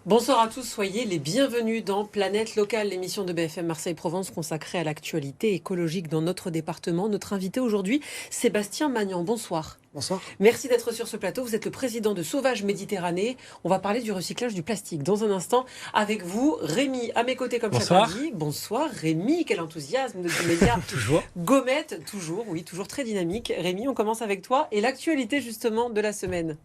Bonsoir à tous, soyez les bienvenus dans Planète Locale, l'émission de BFM Marseille-Provence consacrée à l'actualité écologique dans notre département. Notre invité aujourd'hui, Sébastien Magnan. Bonsoir. Bonsoir. Merci d'être sur ce plateau. Vous êtes le président de Sauvage Méditerranée. On va parler du recyclage du plastique. Dans un instant, avec vous, Rémi, à mes côtés comme chaque lundi. Bonsoir Rémi, quel enthousiasme de ce média. Toujours. Gommette, toujours, oui, toujours très dynamique. Rémi, on commence avec toi et l'actualité justement de la semaine.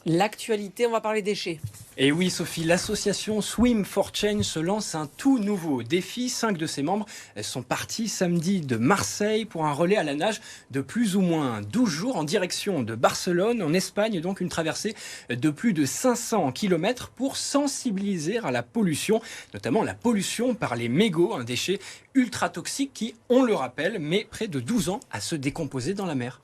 L'actualité, on va parler déchets. Et oui, Sophie, l'association Swim for Change se lance un tout nouveau défi. 5 de ses membres sont partis samedi de Marseille pour un relais à la nage de plus ou moins 12 jours en direction de Barcelone, en Espagne. Donc une traversée de plus de 500 km pour sensibiliser à la pollution, notamment la pollution par les mégots, un déchet ultra toxique qui, on le rappelle, met près de 12 ans à se décomposer dans la mer.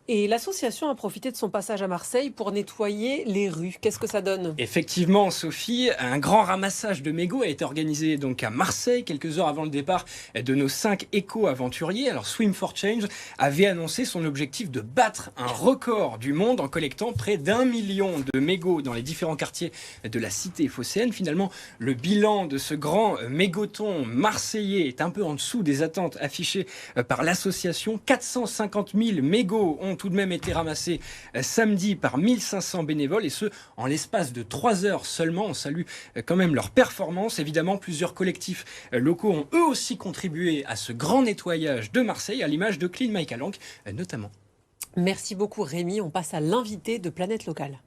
Et l'association a profité de son passage à Marseille pour nettoyer les rues. Qu'est-ce que ça donne ? Effectivement, Sophie, un grand ramassage de mégots a été organisé donc à Marseille, quelques heures avant le départ de nos 5 éco-aventuriers. Alors Swim for Change avait annoncé son objectif de battre un record du monde en collectant près d'1 million de mégots dans les différents quartiers de la cité phocéenne. Finalement, le bilan de ce grand mégoton marseillais est un peu en dessous des attentes affichées par l'association. 450 000 mégots ont tout de même été ramassés samedi par 1500 bénévoles et ce, en l'espace de 3 heures seulement. On salue quand même leur performance. Évidemment, plusieurs collectifs locaux ont eux aussi contribué à ce grand nettoyage de Marseille, à l'image de Clean My Calanque notamment. Merci beaucoup Rémi. On passe à l'invité de Planète Locale.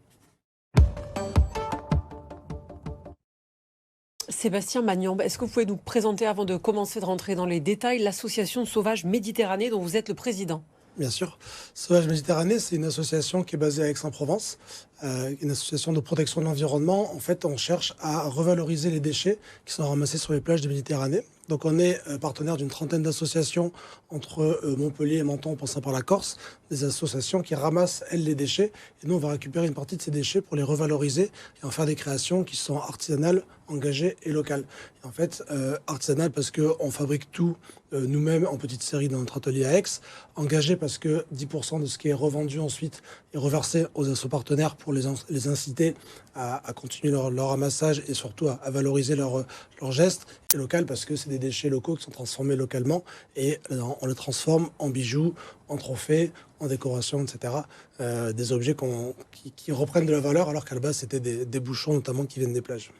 Sébastien Magnan, est-ce que vous pouvez nous présenter, avant de commencer de rentrer dans les détails, l'association Sauvage Méditerranée dont vous êtes le président ? Bien sûr. Sauvage Méditerranée, c'est une association qui est basée à Aix-en-Provence, une association de protection de l'environnement. En fait, on cherche à revaloriser les déchets qui sont ramassés sur les plages de Méditerranée. Donc on est partenaire d'une trentaine d'associations entre Montpellier et Menton en passant par la Corse, des associations qui ramassent, elles, les déchets. Et nous, on va récupérer une partie de ces déchets pour les revaloriser et en faire des créations qui sont artisanales, engagées et locales. Et en fait, artisanales parce qu'on fabrique tout nous-mêmes en petite série dans notre atelier à Aix. Engagées parce que 10% de ce qui est revendu ensuite est reversé aux assos partenaires pour les inciter à continuer leur ramassage et surtout à valoriser leur gestes. Et local parce que c'est des déchets locaux qui sont transformés localement et on les transforme en bijoux, en trophées, en décoration, etc. Des objets qui reprennent de la valeur alors qu'à la base c'était des bouchons notamment qui viennent des plages.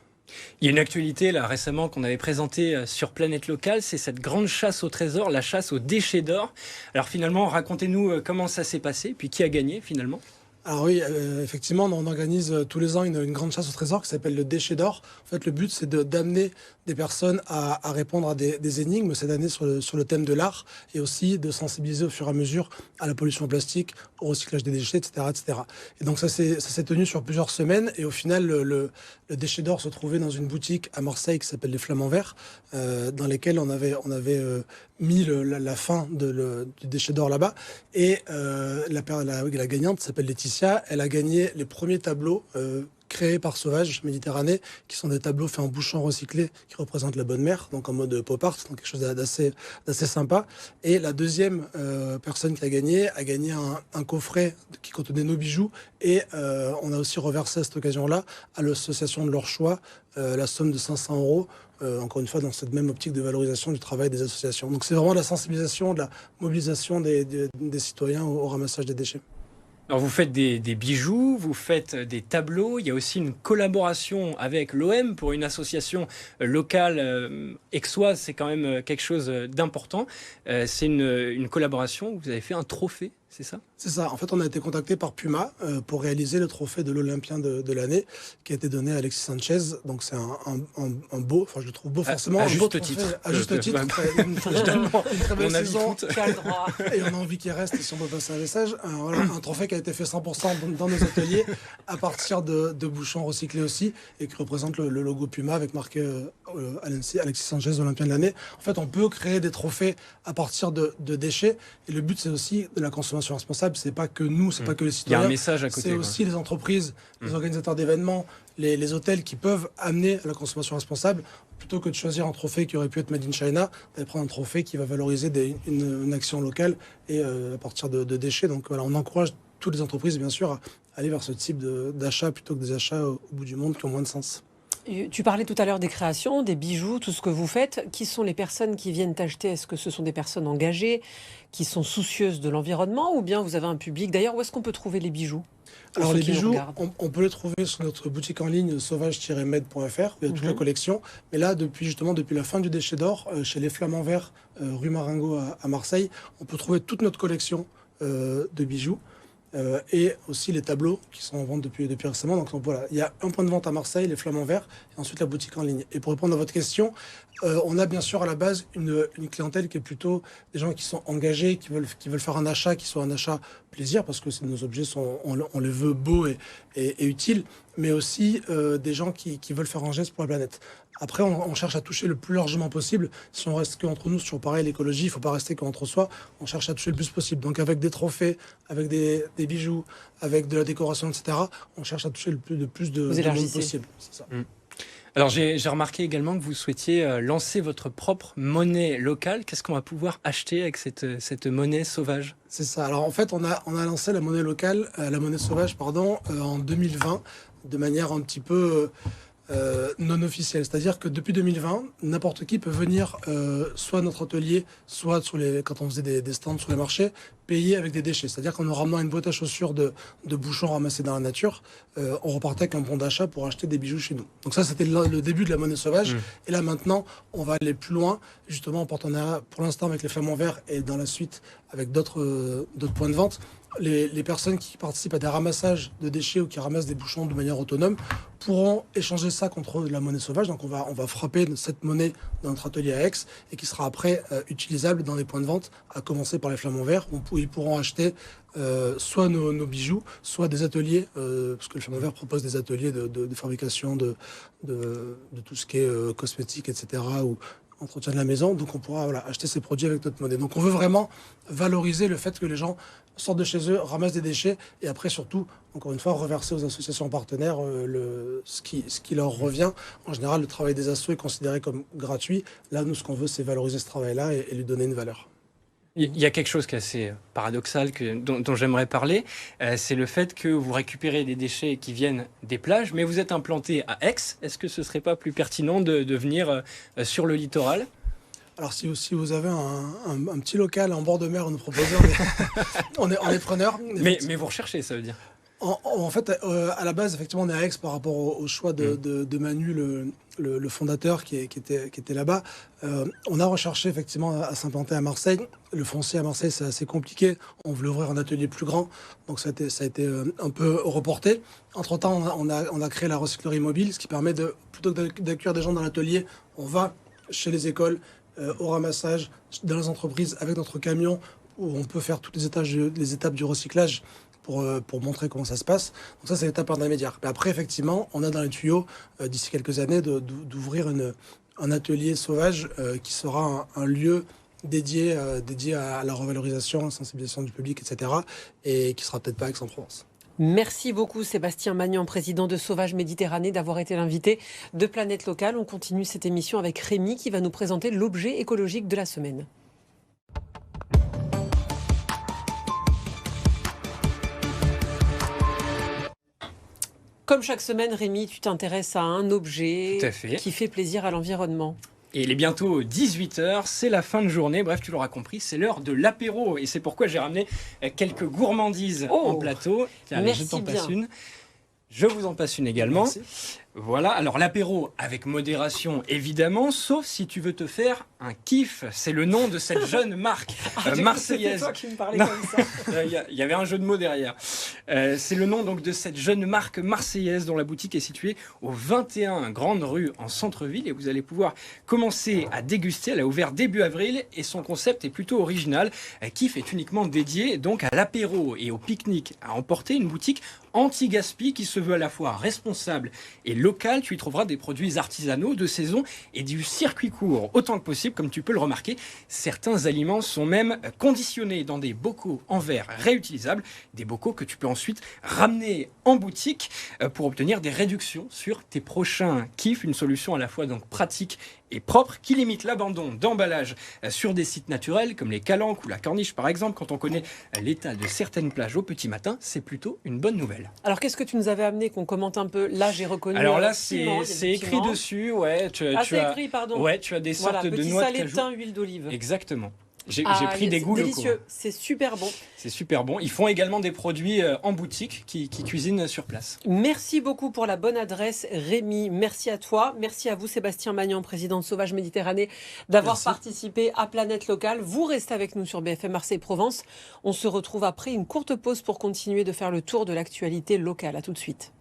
Il y a une actualité là récemment qu'on avait présentée sur Planète Locale, c'est cette grande chasse au trésor, la chasse aux déchets d'or. Alors finalement, racontez-nous comment ça s'est passé, puis qui a gagné finalement ? Alors oui, effectivement, on organise tous les ans une grande chasse au trésor qui s'appelle le déchet d'or. En fait, le but, c'est d'amener des personnes à répondre à des énigmes cette année sur le thème de l'art et aussi de sensibiliser au fur et à mesure à la pollution plastique, au recyclage des déchets, etc., etc. Et donc ça s'est tenu sur plusieurs semaines et au final, le déchet d'or se trouvait dans une boutique à Marseille qui s'appelle les Flamands Verts, dans lesquelles on avait mis la fin du déchet d'or là-bas. Et la gagnante s'appelle Laetitia. Elle a gagné les premiers tableaux créés par Sauvage Méditerranée, qui sont des tableaux faits en bouchons recyclés qui représentent la bonne mère, donc en mode pop art, donc quelque chose d'assez sympa. Et la deuxième personne qui a gagné un coffret qui contenait nos bijoux. Et on a aussi reversé à cette occasion-là à l'association de leur choix la somme de 500 €. Encore une fois, dans cette même optique de valorisation du travail des associations. Donc c'est vraiment de la sensibilisation, de la mobilisation des citoyens au ramassage des déchets. Alors vous faites des bijoux, vous faites des tableaux, il y a aussi une collaboration avec l'OM pour une association locale aixoise, c'est quand même quelque chose d'important. C'est une collaboration, vous avez fait un trophée, c'est ça ? C'est ça. En fait, on a été contacté par Puma pour réaliser le trophée de l'Olympien de l'année qui a été donné à Alexis Sanchez. Donc c'est un beau, enfin je le trouve beau forcément. À un beau juste trophée, titre. À juste titre. Une très belle saison. Et on a envie qu'il reste si on peut passer un message. Un trophée qui a été fait 100% dans nos ateliers à partir de bouchons recyclés aussi et qui représente le logo Puma avec marqué Alexis Sanchez, Olympien de l'année. En fait, on peut créer des trophées à partir de déchets. Et le but, c'est aussi de la consommation responsable. C'est pas que nous, c'est pas que les citoyens. Il y a un message à côté. C'est aussi les entreprises, les organisateurs d'événements, les hôtels qui peuvent amener à la consommation responsable. Plutôt que de choisir un trophée qui aurait pu être made in China, d'aller prendre un trophée qui va valoriser une action locale et à partir de déchets. Donc voilà, on encourage toutes les entreprises, bien sûr, à aller vers ce type d'achat plutôt que des achats au bout du monde qui ont moins de sens. Tu parlais tout à l'heure des créations, des bijoux, tout ce que vous faites. Qui sont les personnes qui viennent acheter? Est-ce que ce sont des personnes engagées, qui sont soucieuses de l'environnement, ou bien vous avez un public? D'ailleurs, où est-ce qu'on peut trouver les bijoux? Alors les bijoux, on peut les trouver sur notre boutique en ligne sauvage-med.fr, où il y a toute la collection. Mais là, depuis la fin du déchet d'or, chez les Flamands Verts, rue Marengo à Marseille, on peut trouver toute notre collection de bijoux. Et aussi les tableaux qui sont en vente depuis récemment. Donc voilà, il y a un point de vente à Marseille, les Flamands Verts, et ensuite la boutique en ligne. Et pour répondre à votre question, on a bien sûr à la base une clientèle qui est plutôt des gens qui sont engagés, qui veulent faire un achat, qui soit un achat plaisir, parce que nos objets on les veut beaux et utiles, mais aussi des gens qui veulent faire un geste pour la planète. Après, on cherche à toucher le plus largement possible. Si on reste qu'entre nous, c'est toujours pareil, l'écologie, il ne faut pas rester qu'entre soi. On cherche à toucher le plus possible. Donc avec des trophées, avec des bijoux, avec de la décoration, etc., on cherche à toucher le plus de monde possible. C'est ça. Alors j'ai remarqué également que vous souhaitiez lancer votre propre monnaie locale. Qu'est-ce qu'on va pouvoir acheter avec cette monnaie sauvage? C'est ça. Alors en fait, on a lancé la monnaie locale, la monnaie sauvage, en 2020, de manière un petit peu non officielle. C'est-à-dire que depuis 2020, n'importe qui peut venir soit à notre atelier, soit quand on faisait des stands sur les marchés, payer avec des déchets. C'est-à-dire qu'en nous ramenant une boîte à chaussures de bouchons ramassés dans la nature, on repartait avec un bon d'achat pour acheter des bijoux chez nous. Donc ça, c'était le début de la monnaie sauvage. Et là, maintenant, on va aller plus loin, justement en partenariat pour l'instant avec les Flamands Verts et dans la suite avec d'autres points de vente. Les personnes qui participent à des ramassages de déchets ou qui ramassent des bouchons de manière autonome pourront échanger ça contre de la monnaie sauvage. Donc on va frapper cette monnaie dans notre atelier à Aix et qui sera après utilisable dans les points de vente, à commencer par les Flamands Verts, où ils pourront acheter soit nos bijoux, soit des ateliers, parce que les Flamands Verts proposent des ateliers de fabrication de tout ce qui est cosmétique, etc., ou entretien de la maison. Donc on pourra acheter ces produits avec notre monnaie. Donc on veut vraiment valoriser le fait que les gens sortent de chez eux, ramassent des déchets et après surtout, encore une fois, reverser aux associations partenaires ce qui leur revient. En général, le travail des assos est considéré comme gratuit. Là, nous, ce qu'on veut, c'est valoriser ce travail-là et lui donner une valeur. Il y a quelque chose qui est assez paradoxal dont j'aimerais parler, c'est le fait que vous récupérez des déchets qui viennent des plages, mais vous êtes implanté à Aix. Est-ce que ce ne serait pas plus pertinent de venir sur le littoral ? Alors si vous avez un petit local en bord de mer à nous proposer, on est preneur. Mais vous recherchez, ça veut dire ? En fait, à la base, effectivement, on est à Aix par rapport au choix de Manu, le fondateur qui était là-bas. On a recherché effectivement à s'implanter à Marseille. Le foncier à Marseille, c'est assez compliqué. On voulait ouvrir un atelier plus grand, donc ça a été un peu reporté. Entre-temps, on a créé la recyclerie mobile, ce qui permet plutôt que d'accueillir des gens dans l'atelier, on va chez les écoles, au ramassage, dans les entreprises, avec notre camion, où on peut faire toutes les étapes du recyclage pour montrer comment ça se passe. Donc ça, c'est l'étape intermédiaire. Mais après, effectivement, on a dans les tuyaux, d'ici quelques années, d'ouvrir un atelier sauvage qui sera un lieu dédié à la revalorisation, à la sensibilisation du public, etc. Et qui sera peut-être pas Aix-en-Provence. Merci beaucoup Sébastien Magnan, président de Sauvage Méditerranée, d'avoir été l'invité de Planète Locale. On continue cette émission avec Rémi qui va nous présenter l'objet écologique de la semaine. Comme chaque semaine, Rémi, tu t'intéresses à un objet qui fait plaisir à l'environnement. Et il est bientôt 18h, c'est la fin de journée, bref tu l'auras compris, c'est l'heure de l'apéro. Et c'est pourquoi j'ai ramené quelques gourmandises en plateau. Tiens, allez, je t'en passe une. Je vous en passe une également. Merci. Voilà, alors l'apéro avec modération évidemment, sauf si tu veux te faire un kiff. C'est le nom de cette jeune marque marseillaise. C'est toi qui me parlais comme ça. Il y avait un jeu de mots derrière. C'est le nom donc de cette jeune marque marseillaise dont la boutique est située au 21 Grande Rue en centre-ville et vous allez pouvoir commencer à déguster. Elle a ouvert début avril et son concept est plutôt original. Kiff est uniquement dédié donc à l'apéro et au pique-nique à emporter, une boutique anti-gaspi qui se veut à la fois responsable et local. Tu y trouveras des produits artisanaux de saison et du circuit court, autant que possible, comme tu peux le remarquer. Certains aliments sont même conditionnés dans des bocaux en verre réutilisables, des bocaux que tu peux ensuite ramener en boutique pour obtenir des réductions sur tes prochains kiffs. Une solution à la fois donc pratique et propre qui limite l'abandon d'emballage sur des sites naturels comme les Calanques ou la Corniche par exemple. Quand on connaît l'état de certaines plages au petit matin, c'est plutôt une bonne nouvelle. Alors qu'est-ce que tu nous avais amené qu'on commente un peu? Là j'ai reconnu. Alors là piment, c'est écrit piment. dessus, ouais. Tu C'est as, écrit, pardon. ouais, tu as des sortes Voilà, de petit noix de salé de cajou. thym, huile d'olive. Exactement. J'ai Ah, pris des c'est goûts délicieux, locaux. c'est super bon. C'est super bon. Ils font également des produits en boutique qui cuisinent sur place. Merci beaucoup pour la bonne adresse, Rémi. Merci à toi. Merci à vous, Sébastien Magnan, président de Sauvage Méditerranée, d'avoir Merci. participé à Planète Locale. Vous restez avec nous sur BFM Marseille-Provence. On se retrouve après une courte pause pour continuer de faire le tour de l'actualité locale. À tout de suite.